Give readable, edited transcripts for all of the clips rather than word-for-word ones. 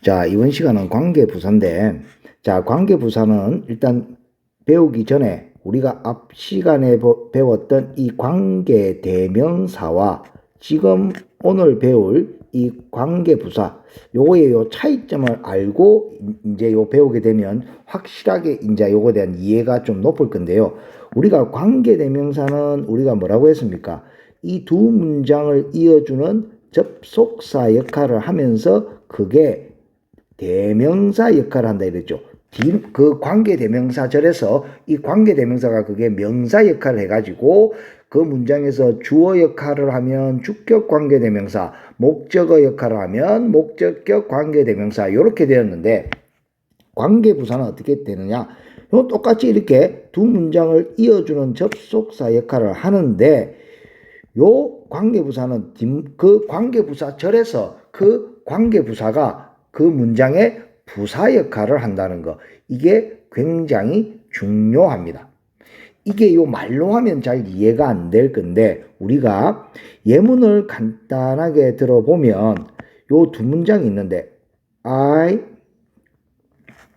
자, 이번 시간은 관계부사인데, 자, 관계부사는 일단 배우기 전에 우리가 앞 시간에 배웠던 이 관계대명사와 지금 오늘 배울 이 관계부사, 요거의 요 차이점을 알고 이제 요 배우게 되면 확실하게 이제 요거에 대한 이해가 좀 높을 건데요. 우리가 관계대명사는 우리가 뭐라고 했습니까? 이 두 문장을 이어주는 접속사 역할을 하면서 그게 대명사 역할을 한다 이랬죠. 그 관계대명사절에서 이 관계대명사가 그게 명사 역할을 해가지고 그 문장에서 주어 역할을 하면 주격 관계대명사, 목적어 역할을 하면 목적격 관계대명사 이렇게 되었는데, 관계부사는 어떻게 되느냐? 똑같이 이렇게 두 문장을 이어주는 접속사 역할을 하는데, 요 관계부사는 그 관계부사절에서 그 관계부사가 그 문장의 부사 역할을 한다는 거, 이게 굉장히 중요합니다. 이게 요 말로 하면 잘 이해가 안 될 건데, 우리가 예문을 간단하게 들어보면 요 두 문장이 있는데,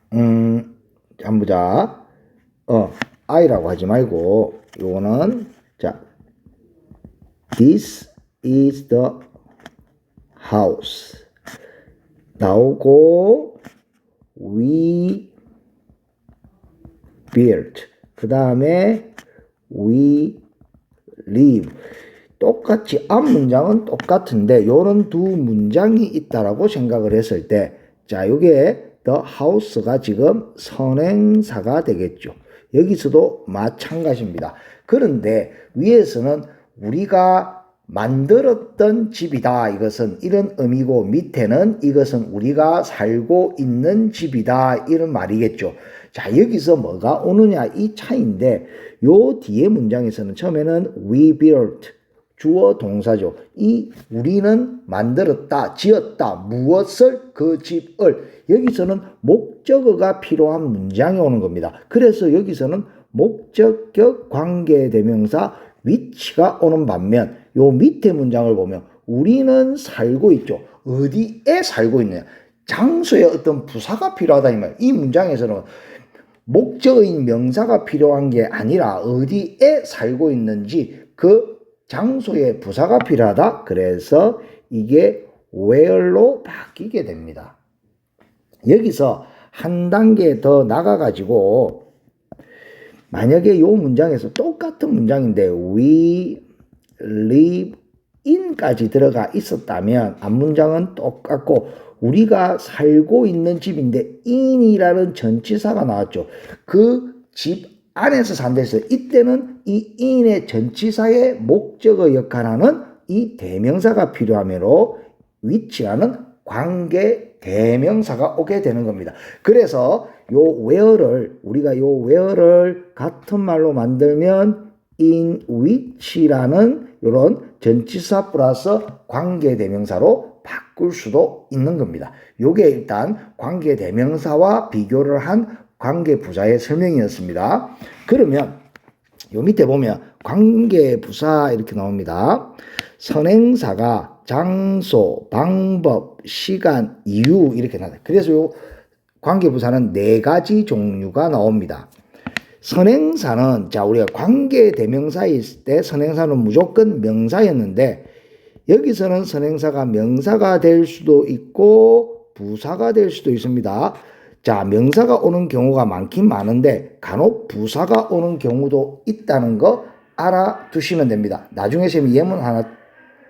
한번 보자. I라고 하지 말고 요거는 자, This is the house 나오고 we built, 그 다음에 we live. 똑같이 앞 문장은 똑같은데 요런 두 문장이 있다라고 생각을 했을 때, 자, 요게 the house가 지금 선행사가 되겠죠. 여기서도 마찬가지입니다. 그런데 위에서는 우리가 만들었던 집이다, 이것은 이런 의미고, 밑에는 이것은 우리가 살고 있는 집이다, 이런 말이겠죠. 자, 여기서 뭐가 오느냐, 이 차이인데, 요 뒤에 문장에서는 처음에는 we built, 주어 동사죠. 이 우리는 만들었다, 지었다, 무엇을, 그 집을. 여기서는 목적어가 필요한 문장이 오는 겁니다. 그래서 여기서는 목적격 관계대명사 위치가 오는 반면, 요 밑에 문장을 보면 우리는 살고 있죠. 어디에 살고 있느냐, 장소에 어떤 부사가 필요하다 이 말. 이 문장에서는 목적어인 명사가 필요한 게 아니라 어디에 살고 있는지 그 장소에 부사가 필요하다. 그래서 이게 where로 바뀌게 됩니다. 여기서 한 단계 더 나가가지고 만약에 요 문장에서 똑같은 문장인데 we live in까지 들어가 있었다면 앞문장은 똑같고 우리가 살고 있는 집인데 in이라는 전치사가 나왔죠. 그 집 안에서 산다 해서 이때는 이 in의 전치사의 목적어 역할하는 이 대명사가 필요하므로 위치하는 관계 대명사가 오게 되는 겁니다. 그래서 요 where를 우리가 요 where를 같은 말로 만들면 in which라는 요런 전치사 플러스 관계 대명사로 바꿀 수도 있는 겁니다. 요게 일단 관계 대명사와 비교를 한 관계 부사의 설명이었습니다. 그러면 요 밑에 보면 관계 부사 이렇게 나옵니다. 선행사가 장소, 방법, 시간, 이유 이렇게 나와요. 그래서 요 관계부사는 4가지 종류가 나옵니다. 선행사는, 자, 우리가 관계대명사일 때 선행사는 무조건 명사였는데 여기서는 선행사가 명사가 될 수도 있고 부사가 될 수도 있습니다. 자, 명사가 오는 경우가 많긴 많은데 간혹 부사가 오는 경우도 있다는 거 알아두시면 됩니다. 나중에 쌤이 예문 하나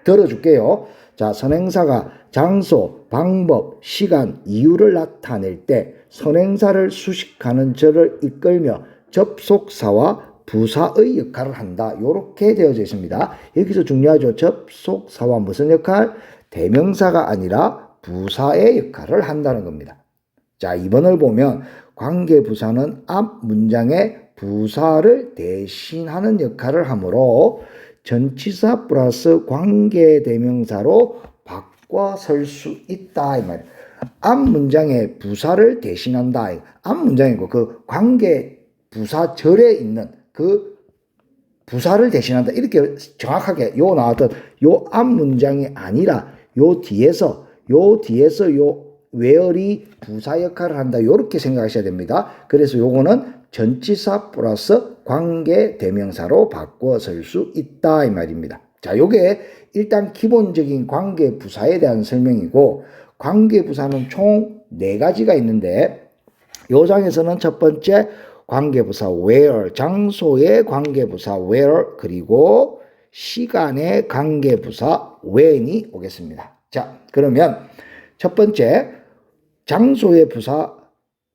들어줄게요. 자, 선행사가 장소, 방법, 시간, 이유를 나타낼 때 선행사를 수식하는 절을 이끌며 접속사와 부사의 역할을 한다. 이렇게 되어져 있습니다. 여기서 중요하죠. 접속사와 무슨 역할? 대명사가 아니라 부사의 역할을 한다는 겁니다. 자, 2번을 보면 관계부사는 앞 문장의 부사를 대신하는 역할을 하므로 전치사 플러스 관계대명사로 바꿔 쓸 수 있다 이 말이에요. 앞 문장의 부사를 대신한다. 앞 문장이고 그 관계 부사절에 있는 그 부사를 대신한다. 이렇게 정확하게 요 나왔던 요 앞 문장이 아니라 요 뒤에서 요 where이 부사 역할을 한다. 이렇게 생각하셔야 됩니다. 그래서 요거는 전치사 플러스 관계 대명사로 바꿔 쓸 수 있다 이 말입니다. 자, 요게 일단 기본적인 관계 부사에 대한 설명이고, 관계 부사는 총 4가지가 있는데 요 장에서는 첫 번째 관계부사 where, 장소의 관계부사 where, 그리고 시간의 관계부사 when이 오겠습니다. 자, 그러면 첫 번째 장소의 부사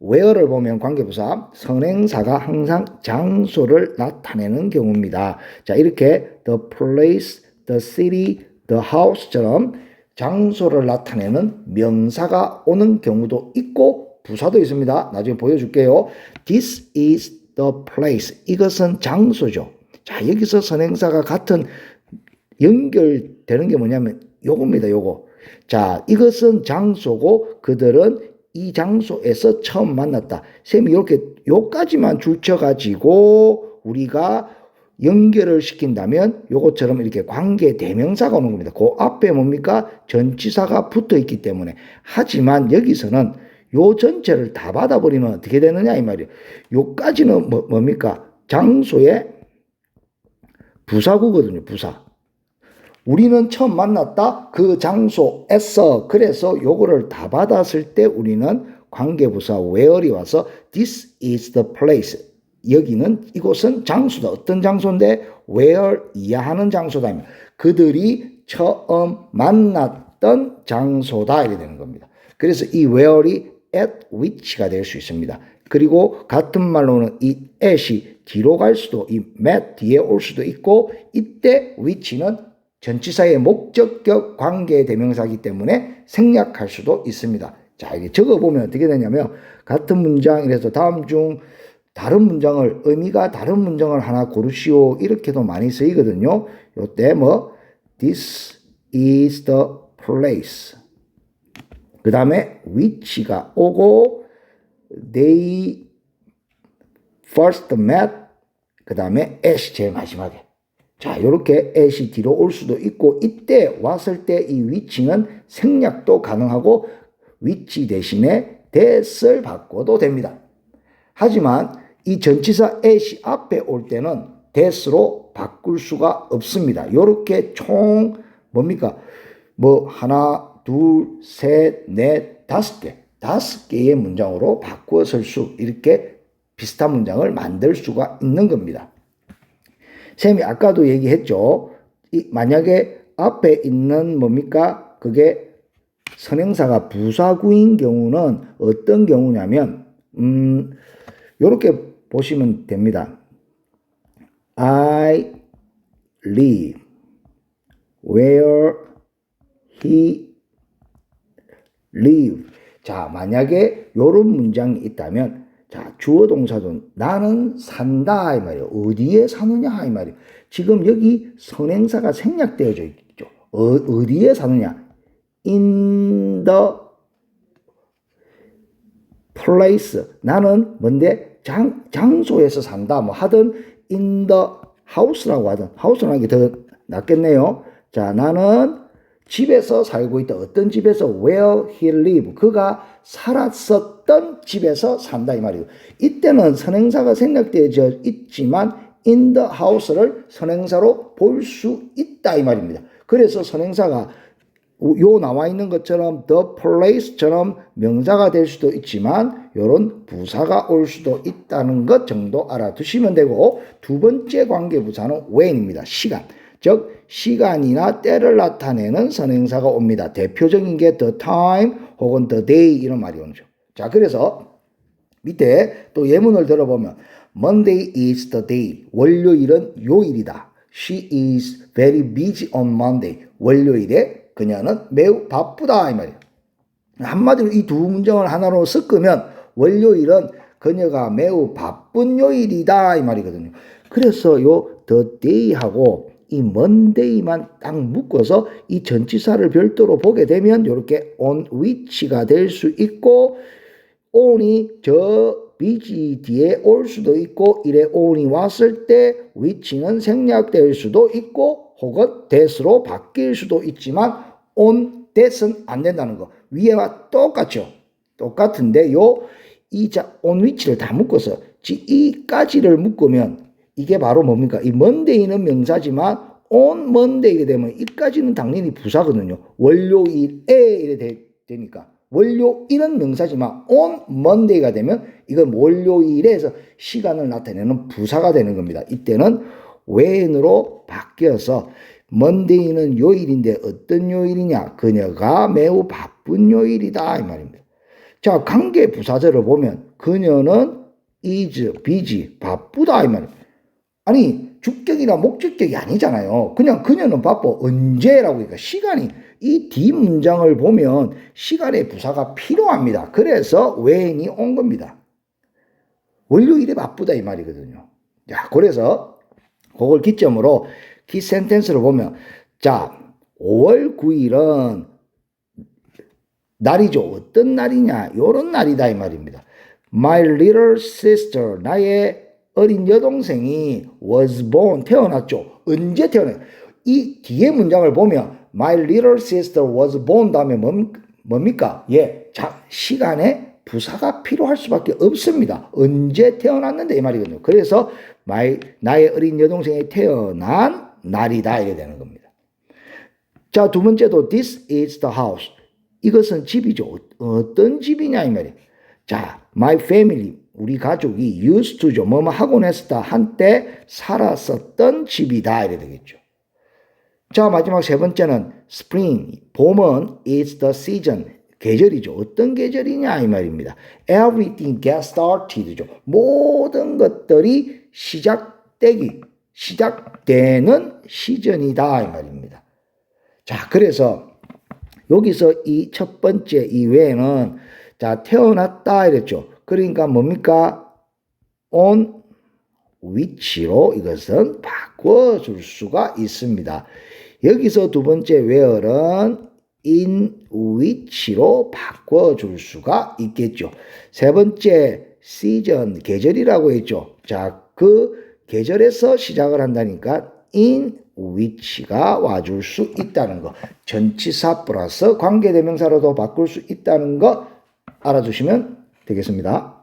where를 보면 관계부사 선행사가 항상 장소를 나타내는 경우입니다. 자, 이렇게 the place, the city, the house처럼 장소를 나타내는 명사가 오는 경우도 있고 부사도 있습니다. 나중에 보여줄게요. This is the place. 이것은 장소죠. 자, 여기서 선행사가 같은 연결되는 게 뭐냐면 요겁니다. 요거. 자, 이것은 장소고 그들은 이 장소에서 처음 만났다. 쌤이 이렇게 요까지만 줄쳐가지고 우리가 연결을 시킨다면 요것처럼 이렇게 관계 대명사가 오는 겁니다. 그 앞에 뭡니까? 전치사가 붙어 있기 때문에. 하지만 여기서는 요 전체를 다 받아버리면 어떻게 되느냐 이 말이에요. 요까지는 뭡니까? 장소의 부사구거든요. 부사. 우리는 처음 만났다. 그 장소에서. 그래서 요거를 다 받았을 때 우리는 관계부사 where이 와서 this is the place. 여기는 이곳은 장소다. 어떤 장소인데 where 이하하는 장소다. 그들이 처음 만났던 장소다. 이렇게 되는 겁니다. 그래서 이 where이 at which가 될 수 있습니다. 그리고 같은 말로는 이 at이 뒤로 갈 수도, 이 met 뒤에 올 수도 있고, 이때 which는 전치사의 목적격 관계 대명사이기 때문에 생략할 수도 있습니다. 자, 이게 적어보면 어떻게 되냐면 같은 문장, 이래서 다음 중 다른 문장을, 의미가 다른 문장을 하나 고르시오, 이렇게도 많이 쓰이거든요. 요때 this is the place. 그 다음에 which가 오고 they first met, 그 다음에 at이 제일 마지막에. 자, 이렇게 at이 뒤로 올 수도 있고, 이때 왔을 때 이 which는 생략도 가능하고 which 대신에 that을 바꿔도 됩니다. 하지만 이 전치사 at이 앞에 올 때는 that으로 바꿀 수가 없습니다. 이렇게 총 뭡니까? 하나, 둘, 셋, 넷, 5개. 5개의 문장으로 바꾸어 쓸 수, 이렇게 비슷한 문장을 만들 수가 있는 겁니다. 쌤이 아까도 얘기했죠. 만약에 앞에 있는 뭡니까? 그게 선행사가 부사구인 경우는 어떤 경우냐면, 요렇게 보시면 됩니다. I live where he live. 자, 만약에 요런 문장이 있다면, 자, 주어 동사도 나는 산다 이 말이에요. 어디에 사느냐 이 말이에요. 지금 여기 선행사가 생략되어져 있죠. 어디에 사느냐? in the place. 나는 뭔데? 장소에서 산다. 하든 in the house라고 하든, house라는 게 더 낫겠네요. 자, 나는 집에서 살고 있다. 어떤 집에서? where he live. 그가 살았었던 집에서 산다 이 말이에요. 이때는 선행사가 생략되어져 있지만 in the house를 선행사로 볼 수 있다 이 말입니다. 그래서 선행사가 요 나와 있는 것처럼 the place처럼 명사가 될 수도 있지만 요런 부사가 올 수도 있다는 것 정도 알아두시면 되고, 두 번째 관계부사는 when입니다. 시간. 즉 시간이나 때를 나타내는 선행사가 옵니다. 대표적인 게 the time 혹은 the day 이런 말이 오죠. 자, 그래서 밑에 또 예문을 들어보면 Monday is the day. 월요일은 요일이다. She is very busy on Monday. 월요일에 그녀는 매우 바쁘다 이 말이에요. 한마디로 이 두 문장을 하나로 섞으면 월요일은 그녀가 매우 바쁜 요일이다 이 말이거든요. 그래서 요 the day하고 이 monday만 딱 묶어서 이 전치사를 별도로 보게 되면 이렇게 on which가 될 수 있고, on이 저 busy 뒤에 올 수도 있고, 이래 on이 왔을 때 which는 생략될 수도 있고 혹은 that으로 바뀔 수도 있지만 on that은 안 된다는 거. 위에와 똑같죠. 똑같은데 이 on which를 다 묶어서 이까지를 묶으면 이게 바로 뭡니까? 이 monday는 명사지만 on monday가 되면 이까지는 당연히 부사거든요. 월요일에 이래 되니까. 월요일은 명사지만 on monday가 되면 이건 월요일에서 시간을 나타내는 부사가 되는 겁니다. 이때는 when으로 바뀌어서 monday는 요일인데 어떤 요일이냐? 그녀가 매우 바쁜 요일이다 이 말입니다. 자, 관계 부사절을 보면 그녀는 is busy 바쁘다 이 말입니다. 아니 주격이나 목적격이 아니잖아요. 그냥 그녀는 바빠. 언제라고 하니까 시간이 이 뒷문장을 보면 시간의 부사가 필요합니다. 그래서 when이 온 겁니다. 월요일에 바쁘다 이 말이거든요. 자, 그래서 그걸 기점으로 키 센텐스를 보면 자, 5월 9일은 날이죠. 어떤 날이냐? 요런 날이다 이 말입니다. My little sister, 나의 어린 여동생이 was born, 태어났죠. 언제 태어났어요? 이 뒤에 문장을 보면 My little sister was born 다음에 뭡니까? 예, 자, 시간에 부사가 필요할 수밖에 없습니다. 언제 태어났는데 이 말이거든요. 그래서 나의 어린 여동생이 태어난 날이다 이게 되는 겁니다. 자, 두 번째도 This is the house. 이것은 집이죠. 어떤 집이냐 이 말이에요. 자, my family, 우리 가족이 used to죠. 뭐뭐 하곤 했었다. 한때 살았었던 집이다 이래 되겠죠. 자, 마지막 세 번째는 spring, 봄은 is the season, 계절이죠. 어떤 계절이냐 이 말입니다. Everything gets started죠. 모든 것들이 시작되는 시즌이다 이 말입니다. 자, 그래서 여기서 이 첫 번째 이 외에는 자, 태어났다 이랬죠. 그러니까 뭡니까? on which로 이것은 바꿔줄 수가 있습니다. 여기서 두 번째 where는 in which로 바꿔줄 수가 있겠죠. 세 번째 season, 계절이라고 했죠. 자, 그 계절에서 시작을 한다니까 in which가 와줄 수 있다는 거. 전치사 플러스 관계대명사로도 바꿀 수 있다는 거 알아두시면 되겠습니다.